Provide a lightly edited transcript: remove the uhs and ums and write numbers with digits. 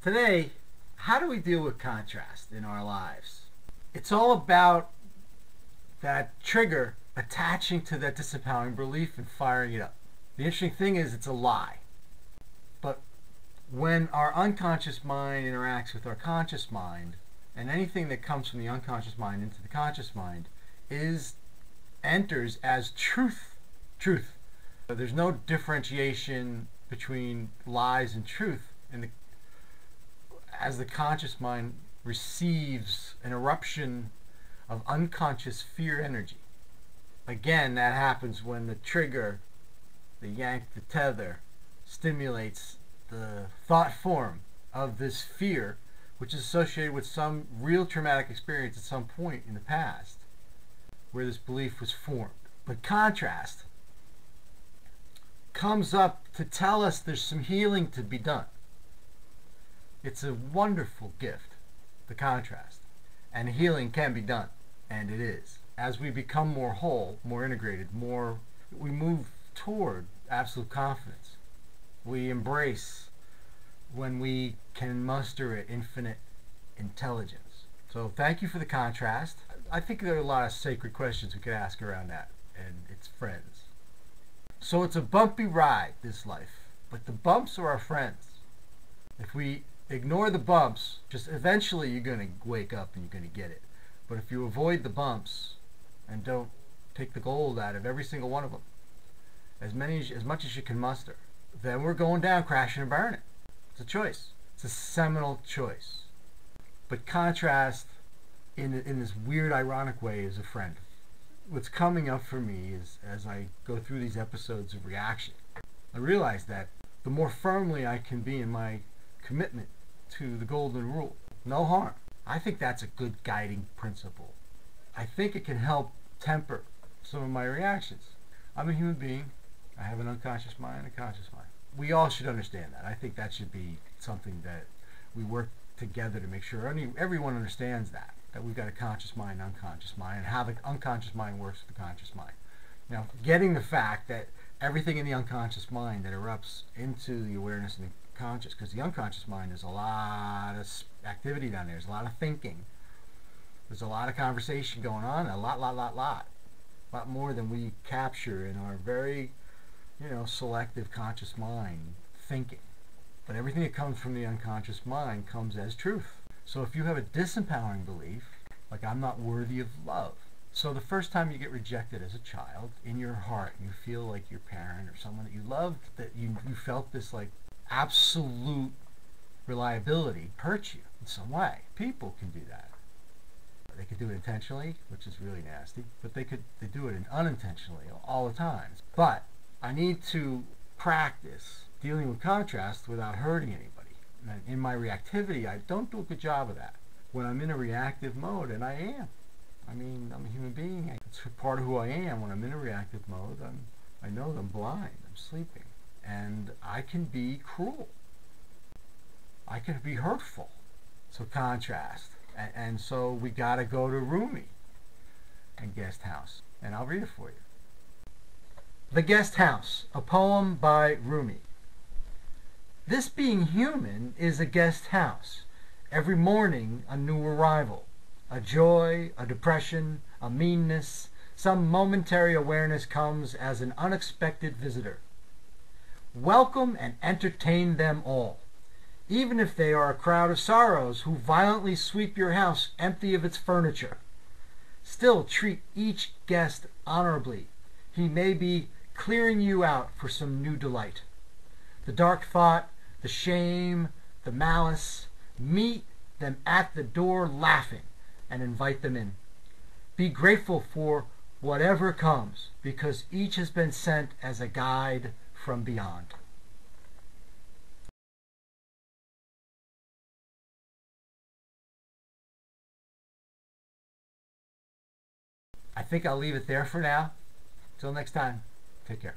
Today, how do we deal with contrast in our lives? It's all about that trigger attaching to that disempowering belief and firing it up. The interesting thing is it's a lie. But when our unconscious mind interacts with our conscious mind, and anything that comes from the unconscious mind into the conscious mind enters as truth. Truth. There's no differentiation between lies and truth as the conscious mind receives an eruption of unconscious fear energy. Again, that happens when the trigger, the yank, the tether, stimulates the thought form of this fear, which is associated with some real traumatic experience at some point in the past where this belief was formed. But contrast comes up to tell us there's some healing to be done. It's a wonderful gift, the contrast. And healing can be done, and it is. As we become more whole, more integrated, we move toward absolute confidence. We embrace, when we can muster it, infinite intelligence. So thank you for the contrast. I think there are a lot of sacred questions we could ask around that and its friends. So it's a bumpy ride, this life, but the bumps are our friends. If we ignore the bumps, just eventually you're going to wake up and you're going to get it. But if you avoid the bumps and don't take the gold out of every single one of them, as much as you can muster, then we're going down, crashing and burning. It's a choice. It's a seminal choice. But contrast, in this weird, ironic way, is a friend. What's coming up for me is, as I go through these episodes of reaction, I realize that the more firmly I can be in my commitment to the golden rule, no harm. I think that's a good guiding principle. I think it can help temper some of my reactions. I'm a human being. I have an unconscious mind and a conscious mind. We all should understand that. I think that should be something that we work together to make sure everyone understands that we've got a conscious mind, unconscious mind, and how the unconscious mind works with the conscious mind. Now, getting the fact that everything in the unconscious mind that erupts into the awareness and the conscious, because the unconscious mind, there's a lot of activity down there. There's a lot of thinking. There's a lot of conversation going on. A lot more than we capture in our very, selective conscious mind thinking. But everything that comes from the unconscious mind comes as truth. So if you have a disempowering belief, like I'm not worthy of love. So the first time you get rejected as a child, in your heart, you feel like your parent or someone that you loved, that you felt this like absolute reliability hurt you in some way. People can do that. They could do it intentionally, which is really nasty, but they do it unintentionally all the time. But I need to practice dealing with contrast without hurting anybody. And in my reactivity, I don't do a good job of that. When I'm in a reactive mode, and I am. I mean, I'm a human being. It's part of who I am. When I'm in a reactive mode, I know that I'm blind. I'm sleeping. And I can be cruel. I can be hurtful. So contrast. And so we got to go to RUMI and Guest House. And I'll read it for you. The Guest House, a poem by RUMI. This being human is a guest house. Every morning a new arrival. A joy, a depression, a meanness, some momentary awareness comes as an unexpected visitor. Welcome and entertain them all, even if they are a crowd of sorrows who violently sweep your house empty of its furniture. Still treat each guest honorably. He may be clearing you out for some new delight. The dark thought, the shame, the malice, meet them at the door laughing and invite them in. Be grateful for whatever comes, because each has been sent as a guide from beyond. I think I'll leave it there for now. Till next time, take care.